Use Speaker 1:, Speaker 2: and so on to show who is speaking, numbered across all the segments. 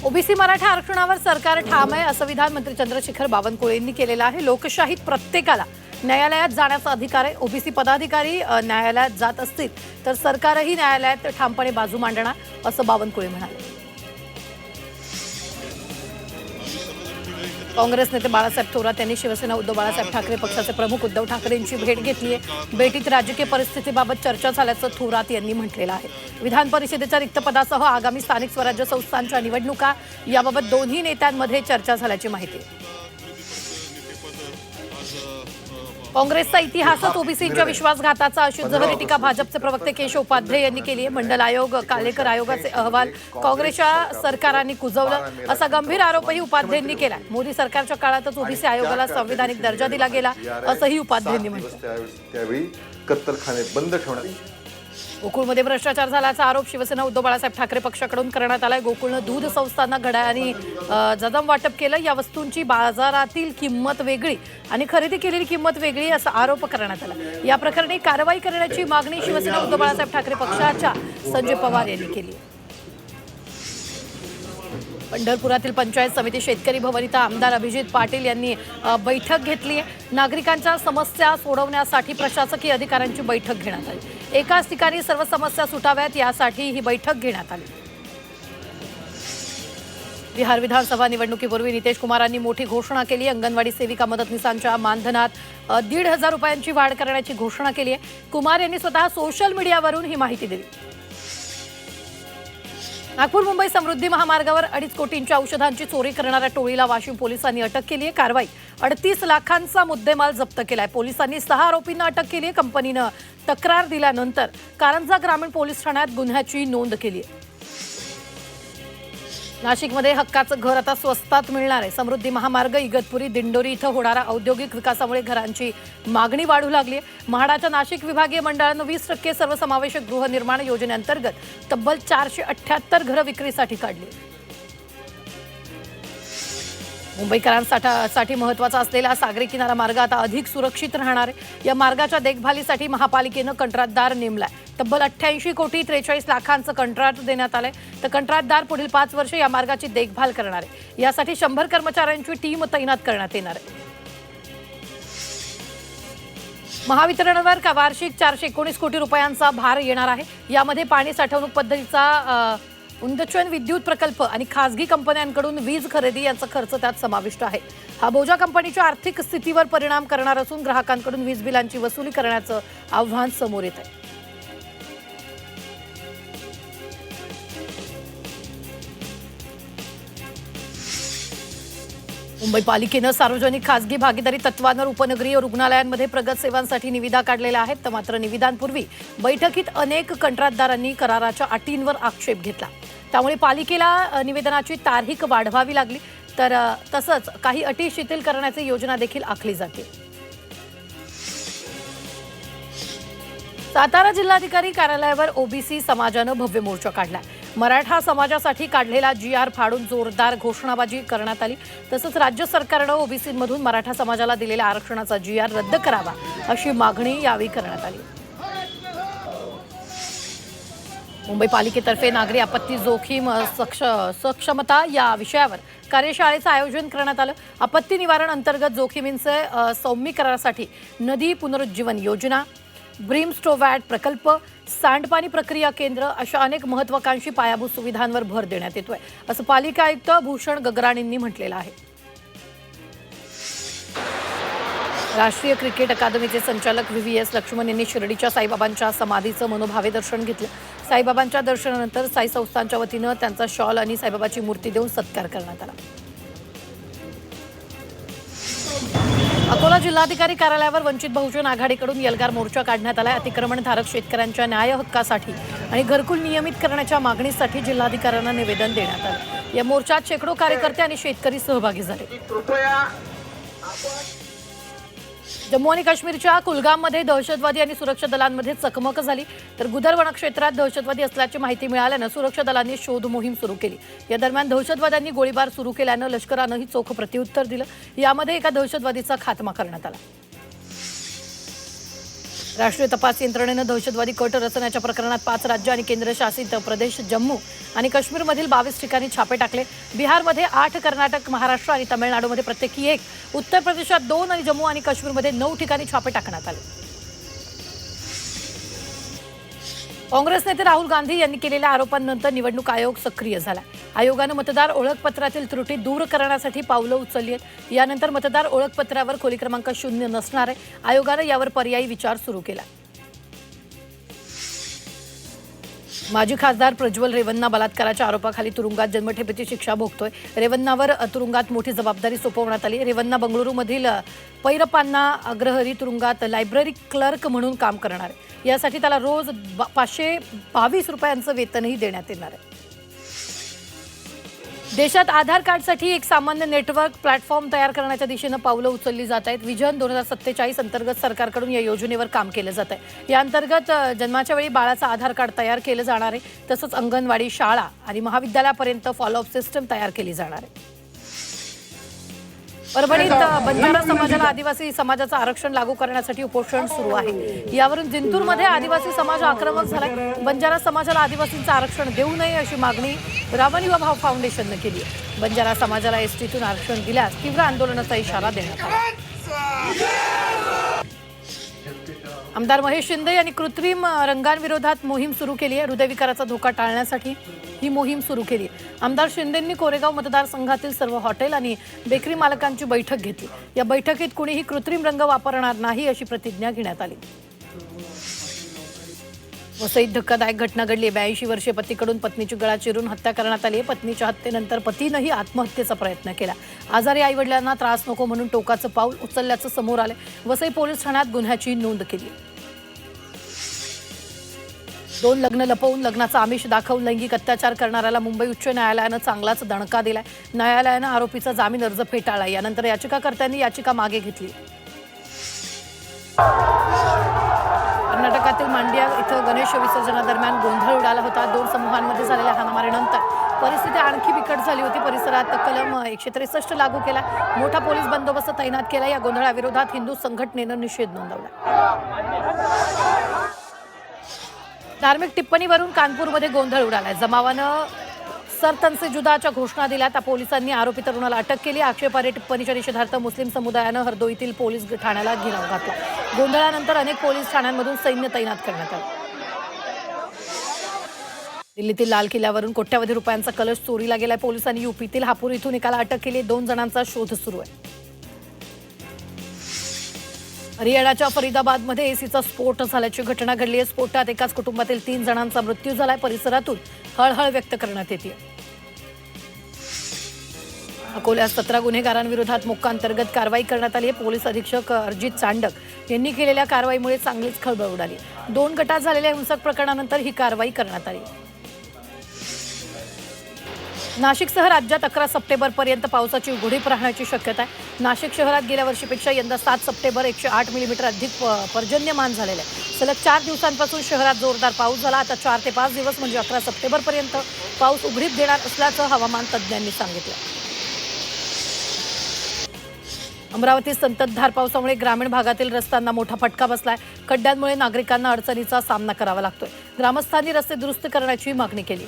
Speaker 1: OBC Maratha आरक्षणावर सरकार ठाम आहे असं विधान मंत्री चंद्रशेखर बावनकुळे यांनी केलेलं आहे। लोकशाहीत प्रत्येकाला न्यायालयात जाण्याचा अधिकार आहे। ओबीसी पदाधिकारी न्यायालयात जात असतील तर सरकारही न्यायालयात ठामपणे बाजू मांडणार असं बावनकुळे म्हणाले। काँग्रेस नेते बाळासाहेब थोरात यांनी शिवसेना उद्धव बाळासाहेब ठाकरे पक्षाचे प्रमुख उद्धव ठाकरेंची भेट घेतली आहे। भेटीत राजकीय परिस्थितीबाबत चर्चा झाल्याचं थोरात यांनी म्हटलेलं आहे। विधान परिषदेच्या रिक्त पदासह आगामी स्थानिक स्वराज्य संस्थांच्या निवडणुका याबाबत दोन्ही नेत्यांमध्ये चर्चा झाल्याची माहिती आहे। काँग्रेसचा इतिहासच ओबीसींच्या विश्वासघाताचा अशी जहरी टीका भाजपचे प्रवक्ते केशव उपाध्ये यांनी केली आहे। मंडल आयोग कालेकर आयोगाचे अहवाल काँग्रेसच्या सरकारांनी कुजवलं असा गंभीर आरोपही उपाध्येंनी केला। मोदी सरकारच्या काळातच ओबीसी आयोगाला संविधानिक दर्जा दिला गेला असंही उपाध्येंनी म्हटलं।
Speaker 2: त्यावेळी कत्तलखाने बंद ठेवण्यात
Speaker 1: गोकुळमध्ये भ्रष्टाचार झाल्याचा आरोप शिवसेना उद्धव बाळासाहेब ठाकरे पक्षाकडून करण्यात आलाय। गोकुळनं दूध संस्थांना घड्याळांनी जदम वाटप केलं। या वस्तूंची बाजारातील किंमत वेगळी आणि खरेदी केलेली किंमत वेगळी असा आरोप करण्यात आला। या प्रकरणी कारवाई करण्याची मागणी शिवसेना उद्धव बाळासाहेब ठाकरे पक्षाच्या संजय पवार यांनी केली। पंढरपुरातील पंचायत समिती शेतकरी भवन इथं आमदार अभिजित पाटील यांनी बैठक घेतली आहे। नागरिकांच्या समस्या सोडवण्यासाठी प्रशासकीय अधिकाऱ्यांची बैठक घेण्यात आली। एकाच ठिकाणी सर्व समस्या सुटाव्यात यासाठी ही बैठक घेण्यात आली। बिहार विधानसभा निवडणुकीपूर्वी नितीश कुमारांनी मोठी घोषणा केली। अंगणवाडी सेविका मदतनीसांच्या मानधनात 1,500 रुपयांची वाढ करण्याची घोषणा केली आहे। कुमार यांनी स्वतः सोशल मीडियावरून ही माहिती दिली। नागपूर मुंबई समृद्धी महामार्गावर 2.5 कोटींच्या औषधांची चोरी करणाऱ्या टोळीला वाशिम पोलिसांनी अटक केली आहे। कारवाई 38 लाखांचा मुद्देमाल जप्त केलाय। पोलिसांनी 6 आरोपींना अटक केली आहे। कंपनीनं तक्रार दिल्यानंतर कारंजा ग्रामीण पोलीस ठाण्यात गुन्ह्याची नोंद केली आहे। नाशिकमध्ये हक्काचं घर आता स्वस्तात मिळणार आहे। समृद्धी महामार्ग इगतपुरी दिंडोरी इथं होणाऱ्या औद्योगिक विकासामुळे घरांची मागणी वाढू लागली आहे। म्हाडाच्या नाशिक विभागीय मंडळानं 20% सर्वसमावेशक गृहनिर्माण योजनेअंतर्गत तब्बल 478 घरं विक्रीसाठी काढली। मुंबईकरांसाठी महत्त्वाचा असलेला सागरी किनारा मार्ग आता अधिक सुरक्षित राहणार आहे। या मार्गाच्या देखभालीसाठी महापालिकेनं कंत्राटदार नेमलाय। तब्बल 88 कोटी 43 लाखांचं कंत्राट देण्यात आलंय। तर कंत्राटदार पुढील 5 वर्ष या मार्गाची देखभाल करणार आहे। यासाठी 100 कर्मचाऱ्यांची टीम तैनात करण्यात येणार आहे। महावितरणवर वार्षिक 419 कोटी रुपयांचा भार येणार आहे। यामध्ये पाणी साठवणूक पद्धतीचा उंदचन विद्युत प्रकल्प आणि खासगी कंपन्यांकडून वीज खरेदी यांचा खर्च त्यात समाविष्ट आहे। हा बोजा कंपनीच्या आर्थिक स्थितीवर परिणाम करणार असून ग्राहकांकडून वीज बिलांची वसुली करण्याचं आव्हान समोर येत आहे। मुंबई पालिकेनं सार्वजनिक खासगी भागीदारी तत्वांवर उपनगरीय रुग्णालयांमध्ये प्रगत सेवांसाठी निविदा काढलेल्या आहेत। मात्र निविदांपूर्वी बैठकीत अनेक कंत्राटदारांनी कराराच्या अटींवर आक्षेप घेतला। त्यामुळे पालिकेला निवेदनाची तारीख वाढवावी लागली। तर तसंच काही अटी शिथिल करण्याची योजना देखील आखली जाते। सातारा जिल्हाधिकारी कार्यालयावर ओबीसी समाजानं भव्य मोर्चा काढला। मराठा समाजासाठी काढलेला GR फाडून जोरदार घोषणाबाजी करण्यात आली। तसंच राज्य सरकारनं ओबीसीमधून मराठा समाजाला दिलेल्या आरक्षणाचा GR रद्द करावा अशी मागणी यावेळी करण्यात आली। मुंबई पालिकेतर्फे नागरी आपत्ती जोखीम सक्षमता या विषयावर कार्यशाळेचं आयोजन करण्यात आलं। आपत्ती निवारण अंतर्गत जोखमींचे सौम्यीकरणासाठी नदी पुनरुज्जीवन योजना, ब्रीमस्टोवॅट प्रकल्प, सांडपाणी प्रक्रिया केंद्र अशा अनेक महत्त्वाकांक्षी पायाभूत सुविधांवर भर देण्यात येतोय असं पालिका आयुक्त भूषण गगराणींनी म्हटलेलं आहे। राष्ट्रीय क्रिकेट अकादमीचे संचालक VVS लक्ष्मण यांनी शिर्डीच्या साईबाबांच्या समाधीचं मनोभावे दर्शन घेतलं। साईबाबांच्या दर्शनानंतर साई संस्थांच्या वतीनं त्यांचा शॉल आणि साईबाबाची मूर्ती देऊन सत्कार करण्यात आला। अकोला जिल्हाधिकारी कार्यालयावर वंचित बहुजन आघाडीकडून एल्गार मोर्चा काढण्यात आला। अतिक्रमणधारक शेतकऱ्यांच्या न्याय हक्कासाठी आणि घरकुल नियमित करण्याच्या मागणीसाठी जिल्हाधिकाऱ्यांना निवेदन देण्यात आलं। या मोर्चात शेकडो कार्यकर्ते आणि शेतकरी सहभागी झाले। जम्मू आणि काश्मीरच्या कुलगाममध्ये दहशतवादी आणि सुरक्षा दलांमध्ये चकमक झाली। तर गुदर वनक्षेत्रात दहशतवादी असल्याची माहिती मिळाल्यानं सुरक्षा दलांनी शोध मोहीम सुरू केली। या दरम्यान दहशतवाद्यांनी गोळीबार सुरू केल्यानं लष्करानंही चोख प्रत्युत्तर दिलं। यामध्ये एका दहशतवादीचा खात्मा करण्यात आला। राष्ट्रीय तपास यंत्रणेनं दहशतवादी कट रचण्याच्या प्रकरणात 5 राज्य आणि केंद्रशासित प्रदेश जम्मू आणि काश्मीरमधील 22 ठिकाणी छापे टाकले. बिहारमध्ये 8, कर्नाटक, महाराष्ट्र आणि तामिळनाडूमध्ये प्रत्येकी 1, उत्तर प्रदेशात 2 आणि जम्मू आणि काश्मीरमध्ये 9 ठिकाणी छापे टाकण्यात आले. काँग्रेस नेते राहुल गांधी यांनी केलेल्या आरोपांनंतर निवडणूक आयोग सक्रिय झाला. आयोगानं मतदार ओळखपत्रातील त्रुटी दूर करण्यासाठी पावलं उचलली आहेत. यानंतर मतदार ओळखपत्रावर खोली क्रमांक 0 नसणार आहे. आयोगानं यावर पर्यायी विचार सुरू केला. माजी खासदार प्रज्वल रेवन्ना बलात्काराच्या आरोपाखाली तुरुंगात जन्मठेपेची शिक्षा भोगतोय. रेवन्नावर तुरुंगात मोठी जबाबदारी सोपवण्यात आली. रेवन्ना बंगळुरूमधील पैरपान्ना अग्रहरी तुरुंगात लायब्ररी क्लर्क म्हणून काम करणार आहे. यासाठी त्याला रोज 522 रुपयांचं वेतनही देण्यात येणार आहे. देशात आधार कार्डसाठी एक सामान्य नेटवर्क प्लॅटफॉर्म तयार करण्याच्या दिशेनं पावलं उचलली जात आहेत. विजन 2047 अंतर्गत सरकारकडून या योजनेवर काम केलं जात आहे. या अंतर्गत जन्माच्या वेळी बाळाचं आधार कार्ड तयार केलं जाणार आहे. तसंच अंगणवाडी, शाळा आणि महाविद्यालयापर्यंत फॉलोअप सिस्टम तयार केली जाणार आहे. परभणीत बंजारा समाजाला आदिवासी समाजाचं आरक्षण लागू करण्यासाठी उपोषण सुरू आहे. यावरून जिंतूरमध्ये आदिवासी समाज आक्रमक झालाय. बंजारा समाजाला आदिवासींचं आरक्षण देऊ नये अशी मागणी रावण युवा भाव फाउंडेशननं केली आहे. बंजारा समाजाला एसटीतून आरक्षण दिल्यास तीव्र आंदोलनाचा इशारा देण्यात आला. आमदार महेश शिंदे यांनी कृत्रिम रंगांविरोधात मोहीम सुरू केली आहे. हृदयविकाराचा धोका टाळण्यासाठी ही मोहीम सुरू केली. आमदार शिंदेंनी कोरेगाव मतदारसंघातील सर्व हॉटेल आणि बेकरी मालकांची बैठक घेतली. या बैठकीत कुणीही कृत्रिम रंग वापरणार नाही अशी प्रतिज्ञा घेण्यात आली. वसईत धक्कादायक घटना घडली. 82 वर्षीय पतीकडून पत्नीची गळा चिरून हत्या करण्यात आली. पत्नीच्या हत्येनंतर पतीनंही आत्महत्येचा प्रयत्न केला. आजारी आईवडिलांना त्रास नको म्हणून टोकाचं पाऊल उचलल्याचं समोर आलं. वसई पोलीस ठाण्यात गुन्ह्याची नोंद केली. 2 लग्न लपवून लग्नाचा आमिष दाखवून लैंगिक अत्याचार करणाऱ्याला मुंबई उच्च न्यायालयानं चांगलाच दणका दिलाय. न्यायालयानं आरोपीचा जामीन अर्ज फेटाळला. यानंतर याचिकाकर्त्यांनी याचिका मागे घेतली. कर्नाटकातील मांड्या इथं गणेश विसर्जनादरम्यान गोंधळ उडाला होता. 2 समूहांमध्ये झालेल्या हाणामारीनंतर परिस्थिती आणखी बिकट झाली होती. परिसरात कलम 163 लागू केला. मोठा पोलीस बंदोबस्त तैनात केला. या गोंधळाविरोधात हिंदू संघटनेनं निषेध नोंदवला. धार्मिक टिप्पणीवरून कानपूरमध्ये गोंधळ उडालाय. जमावानं सरतनसे जुदाच्या घोषणा दिल्या. त्या पोलिसांनी आरोपी तरुणाला अटक केली. आक्षेपार्ह टिप्पणीच्या निषेधार्थ मुस्लिम समुदायानं हरदोईतील पोलीस ठाण्याला घेराव घातला. गोंधळानंतर अनेक पोलीस ठाण्यांमधून सैन्य तैनात करण्यात आलं. दिल्लीतील लाल किल्ल्यावरून कोट्यावधी रुपयांचा कलश चोरीला गेलाय. पोलिसांनी यूपीतील हापूर इथून एकाला अटक केली. 2 जणांचा शोध सुरू आहे. हरियाणाच्या फरीदाबादमध्ये एसीचा स्फोट झाल्याची घटना घडली आहे. स्फोटात एकाच कुटुंबातील 3 जणांचा मृत्यू झालाय. परिसरातून हळहळ व्यक्त करण्यात येते. अकोल्यात 17 गुन्हेगारांविरोधात मोक्का अंतर्गत कारवाई करण्यात आली आहे. पोलीस अधीक्षक अरिजित चांडक यांनी केलेल्या कारवाईमुळे चांगलीच खळबळ उडाली. 2 गटात झालेल्या हिंसक प्रकरणानंतर ही कारवाई करण्यात आली. नाशिकसह राज्यात 11 सप्टेंबरपर्यंत पावसाची उघडीप राहण्याची शक्यता आहे. नाशिक शहरात गेल्या वर्षीपेक्षा यंदा 7 सप्टेंबर 108 मिलीमीटर अधिक पर्जन्यमान झालेलं आहे. सलग 4 दिवसांपासून शहरात जोरदार पाऊस झाला. आता 4 ते 5 दिवस म्हणजे 11 सप्टेंबरपर्यंत पाऊस उघडीप देणार असल्याचं हवामान तज्ज्ञांनी सांगितलं. अमरावतीत संततधार पावसामुळे ग्रामीण भागातील रस्त्यांना मोठा फटका बसलाय. खड्ड्यांमुळे नागरिकांना अडचणीचा सामना करावा लागतोय. ग्रामस्थांनी रस्ते दुरुस्त करण्याची मागणी केली.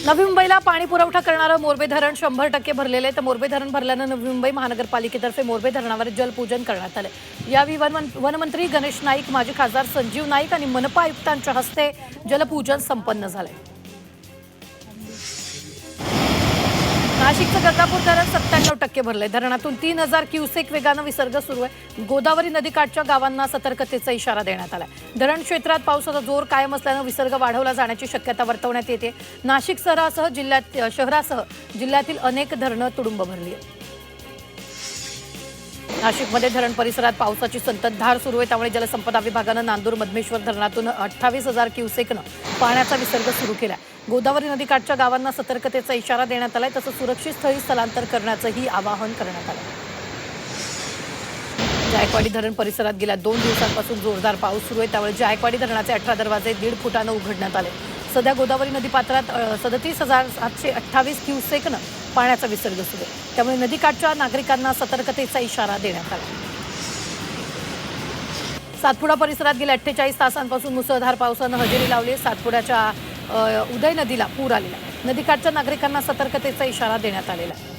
Speaker 1: नवी मुंबईला पाणी पुरवठा करणारं मोरबे धरण 100% भरलेलं आहे. तर मोरबे धरण भरल्यानं नवी मुंबई महानगरपालिकेतर्फे मोरबे धरणावर जलपूजन करण्यात आलं. यावेळी वनमंत्री गणेश नाईक, माजी खासदार संजीव नाईक आणि मनपा आयुक्तांच्या हस्ते जलपूजन संपन्न झालंय. नाशिकचं गंगापूर धरण 97% भरलंय. धरणातून 3000 क्युसेक वेगानं विसर्ग सुरू आहे. गोदावरी नदीकाठच्या गावांना सतर्कतेचा इशारा देण्यात आलाय. धरण क्षेत्रात पावसाचा जोर कायम असल्यानं विसर्ग वाढवला जाण्याची शक्यता वर्तवण्यात येते. नाशिक शहरासह जिल्ह्यातील अनेक धरणं तुडुंब भरली आहेत. नाशिकमध्ये धरण परिसरात पावसाची संततधार सुरू आहे. त्यामुळे जलसंपदा विभागानं नांदूर मधमेश्वर धरणातून 28,000 क्युसेकनं पाण्याचा विसर्ग सुरू केला. गोदावरी नदीकाठच्या गावांना सतर्कतेचा इशारा देण्यात आलाय. तसंच सुरक्षित स्थळी स्थलांतर करण्याचंही आवाहन करण्यात आलं. जायकवाडी धरण परिसरात गेल्या 2 दिवसांपासून जोरदार पाऊस सुरू आहे. त्यामुळे जायकवाडी धरणाचे 18 दरवाजे 1.5 फुटानं उघडण्यात आले. सध्या गोदावरी नदीपात्रात 37,728 क्युसेकनं पाण्याचा विसर्ग सुरू आहे. त्यामुळे नदीकाठच्या नागरिकांना सतर्कतेचा इशारा देण्यात आला. सातपुडा परिसरात गेल्या 48 तासांपासून मुसळधार पावसानं हजेरी लावली. सातपुड्याच्या उदय नदीला पूर आलेला. नदीकाठच्या नागरिकांना सतर्कतेचा इशारा देण्यात आलेला आहे.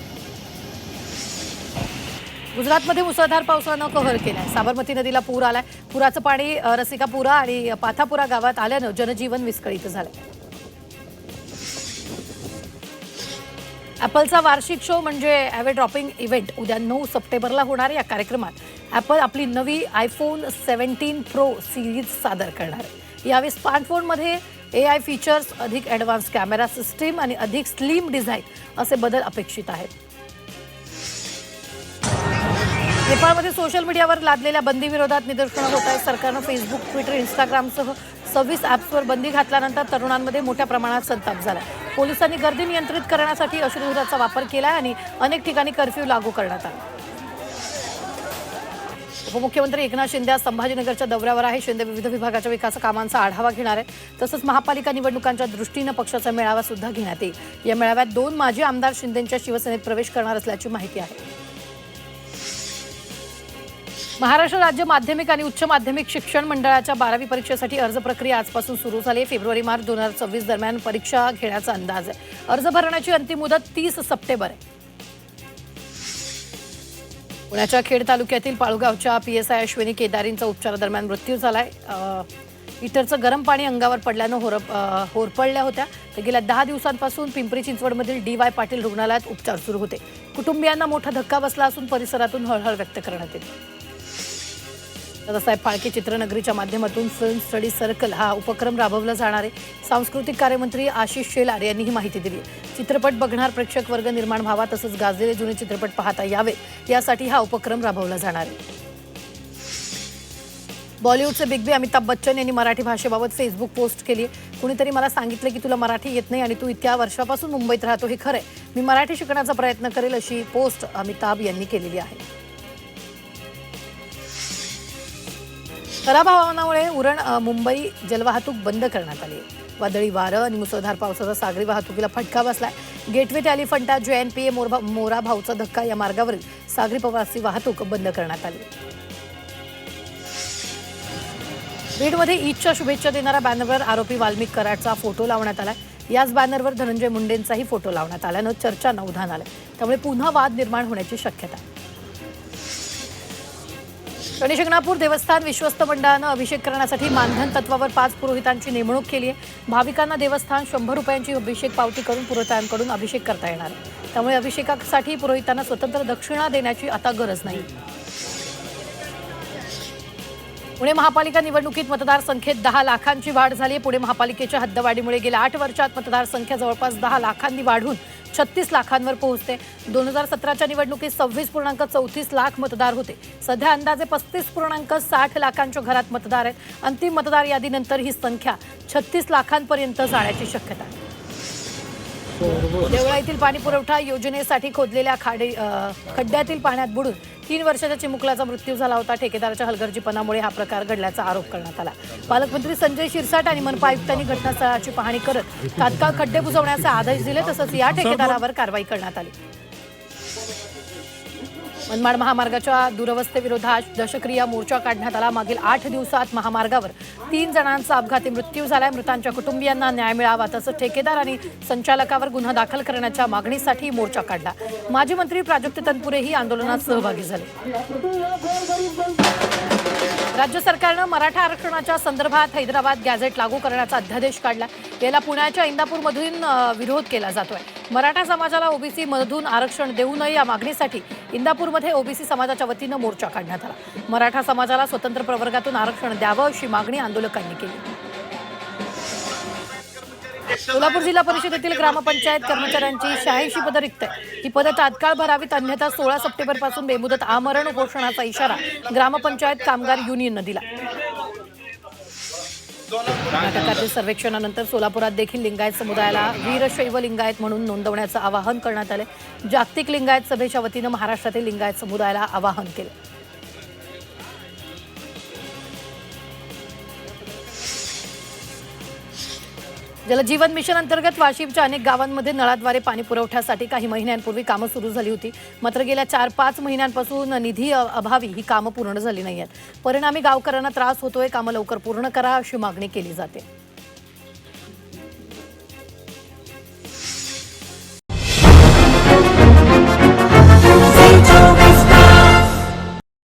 Speaker 1: गुजरातमध्ये मुसळधार पावसानं कहर केलाय. साबरमती नदीला पूर आलाय. पुराचं पाणी रसिकापुरा आणि पाथापुरा गावात आल्यानं जनजीवन विस्कळीत झालंय. ॲपलचा वार्षिक शो म्हणजे ॲवे ड्रॉपिंग इव्हेंट उद्या 9 सप्टेंबरला होणार. या कार्यक्रमात ॲपल आपली नवी आयफोन 17 प्रो सिरीज सादर करणार आहे. यावेळी स्मार्टफोनमध्ये AI फीचर्स, अधिक ॲडव्हान्स कॅमेरा सिस्टीम आणि अधिक स्लिम डिझाईन असे बदल अपेक्षित आहेत. नेपाळमध्ये सोशल मीडियावर लादलेल्या बंदीविरोधात निदर्शनं होत आहेत. सरकारनं फेसबुक, ट्विटर, इंस्टाग्रामसह 26 ॲप्सवर बंदी घातल्यानंतर तरुणांमध्ये मोठ्या प्रमाणात संताप झाला. पोलिसांनी गर्दी नियंत्रित करण्यासाठी अश्रुधुराचा वापर केला आणि अनेक ठिकाणी कर्फ्यू लागू करण्यात आला. उपमुख्यमंत्री एकनाथ शिंदे आज संभाजीनगरच्या दौऱ्यावर आहे. शिंदे विविध विभागाच्या विकास कामांचा आढावा घेणार आहे. तसंच महापालिका निवडणुकांच्या दृष्टीनं पक्षाचा मेळावा सुद्धा घेण्यात येईल. या मेळाव्यात 2 माजी आमदार शिंदेंच्या शिवसेनेत प्रवेश करणार असल्याची माहिती आहे. महाराष्ट्र राज्य माध्यमिक आणि उच्च माध्यमिक शिक्षण मंडळाच्या 12वी परीक्षेसाठी अर्ज प्रक्रिया आजपासून सुरू झाली आहे. फेब्रुवारी-मार्च 2026 दरम्यान परीक्षा घेण्याचा अंदाज आहे. अर्ज भरण्याची अंतिम मुदत 30 सप्टेंबर आहे. पुण्याच्या खेड तालुक्यातील पाळूगावच्या PSI अश्विनी केदारींचा उपचारादरम्यान मृत्यू झालाय. हिटरचं गरम पाणी अंगावर पडल्यानं होरपळल्या होत्या. तर गेल्या 10 दिवसांपासून पिंपरी चिंचवडमधील DY पाटील रुग्णालयात उपचार सुरू होते. कुटुंबियांना मोठा धक्का बसला असून परिसरातून हळहळ व्यक्त करण्यात येते. दादासाहेब फाळके चित्रनगरीच्या माध्यमातून फिल्म स्टडी सर्कल हा उपक्रम राबवला जाणार आहे. सांस्कृतिक कार्यमंत्री आशिष शेलार यांनी ही माहिती दिली. चित्रपट बघणार प्रेक्षक वर्ग निर्माण व्हावा तसंच गाजलेले जुने चित्रपट पाहता यावेत यासाठी हा उपक्रम राबवला जाणार आहे. बॉलिवूडचे बिग बी अमिताभ बच्चन यांनी मराठी भाषेबाबत फेसबुक पोस्ट केली आहे. कुणीतरी मला सांगितलं की तुला मराठी येत नाही आणि तू इतक्या वर्षापासून मुंबईत राहतो, हे खरंय. मी मराठी शिकण्याचा प्रयत्न करेल अशी पोस्ट अमिताभ यांनी केलेली आहे. खराब हवामानामुळे उरण मुंबई जलवाहतूक बंद करण्यात आली आहे. वादळी वारं आणि मुसळधार पावसाचा सागरी वाहतुकीला फटका बसलाय. गेटवे ते एलिफंटा JNPA मोरा भाऊचा धक्का या मार्गावरील सागरी प्रवासी वाहतूक बंद करण्यात आली. बीडमध्ये ईदच्या शुभेच्छा देणाऱ्या बॅनरवर आरोपी वाल्मिक कराडचा फोटो लावण्यात आलाय. याच बॅनरवर धनंजय मुंडेंचाही फोटो लावण्यात आल्यानं चर्चांना उधाण आलं. त्यामुळे पुन्हा वाद निर्माण होण्याची शक्यता आहे. शनी शिंगणापूर देवस्थान विश्वस्त मंडळानं अभिषेक करण्यासाठी मानधन तत्वावर 5 पुरोहितांची नेमणूक केली आहे. भाविकांना देवस्थान 100 रुपयांची अभिषेक पावती करून पुरोहितांकडून अभिषेक करता येणार आहे. त्यामुळे अभिषेकासाठी पुरोहितांना स्वतंत्र दक्षिणा देण्याची आता गरज नाही. पुणे महापालिका निवडणुकीत मतदारसंख्येत 10 लाखांची वाढ झाली. पुणे महापालिकेच्या हद्दवाढीमुळे गेल्या 8 वर्षात मतदारसंख्या जवळपास 10 लाखांनी वाढून 36 लाखांवर पोहोचते. 2017च्या निवडणुकीत 26.34 लाख मतदार होते. सध्या अंदाजे 35.60 लाखांच्या घरात मतदार आहेत. अंतिम मतदार यादीनंतर ही संख्या 36 लाखांपर्यंत जाण्याची शक्यता आहे. देवळा येथील पाणी पुरवठा योजनेसाठी खोदलेल्या खड्ड्यातील पाण्यात बुडून 3 वर्षाच्या चिमुकलाचा मृत्यू झाला होता. ठेकेदाराच्या हलगर्जीपणामुळे हा प्रकार घडल्याचा आरोप करण्यात आला. पालकमंत्री संजय शिरसाट आणि मनपा आयुक्तांनी घटनास्थळाची पाहणी करत तात्काळ खड्डे बुजवण्याचे आदेश दिले. तसंच या ठेकेदारावर कारवाई करण्यात आली. मनमाड महामार्गाच्या दुरवस्थेविरोधात दशक्रिया मोर्चा काढण्यात आला. मागील 8 दिवसात महामार्गावर 3 जणांचा अपघाती मृत्यू झालाय. मृतांच्या कुटुंबियांना न्याय मिळावा तसंच ठेकेदार आणि संचालकावर गुन्हा दाखल करण्याच्या मागणीसाठी मोर्चा काढला. माजी मंत्री प्राजक्त तनपुरेही आंदोलनात सहभागी झाले. राज्य सरकारनं मराठा आरक्षणाच्या संदर्भात हैदराबाद गॅझेट लागू करण्याचा अध्यादेश काढला. याला पुण्याच्या इंदापूरमधून विरोध केला जातोय. मराठा समाजाला ओबीसी मधून आरक्षण देऊ नये या मागणीसाठी इंदापूरमध्ये ओबीसी समाजाच्या वतीनं मोर्चा काढण्यात आला. मराठा समाजाला स्वतंत्र प्रवर्गातून आरक्षण द्यावं अशी मागणी आंदोलकांनी केली. सोलापूर जिल्हा परिषदेतील ग्रामपंचायत कर्मचाऱ्यांची 86 पदं रिक्त आहेत. ही पदं तात्काळ भरावीत अन्यथा 16 सप्टेंबरपासून बेमुदत आमरण उपोषणाचा इशारा ग्रामपंचायत कामगार युनियननं दिला. कर्नाटकातील सर्वेक्षणानंतर सोलापुरात देखील लिंगायत समुदायाला वीरशैव लिंगायत म्हणून नोंदवण्याचं आवाहन करण्यात आले. जागतिक लिंगायत सभेच्या वतीनं महाराष्ट्रातील लिंगायत समुदायाला आवाहन केलं. जलजीवन मिशन अंतर्गत वाशिमच्या अनेक गावांमध्ये नळाद्वारे पाणी पुरवठ्यासाठी काही महिन्यांपूर्वी कामं सुरू झाली होती. मात्र गेल्या 4-5 महिन्यांपासून निधी अभावी ही कामं पूर्ण झाली नाही आहेत. परिणामी गावकऱ्यांना त्रास होतोय. कामं लवकर पूर्ण करा अशी मागणी केली जाते.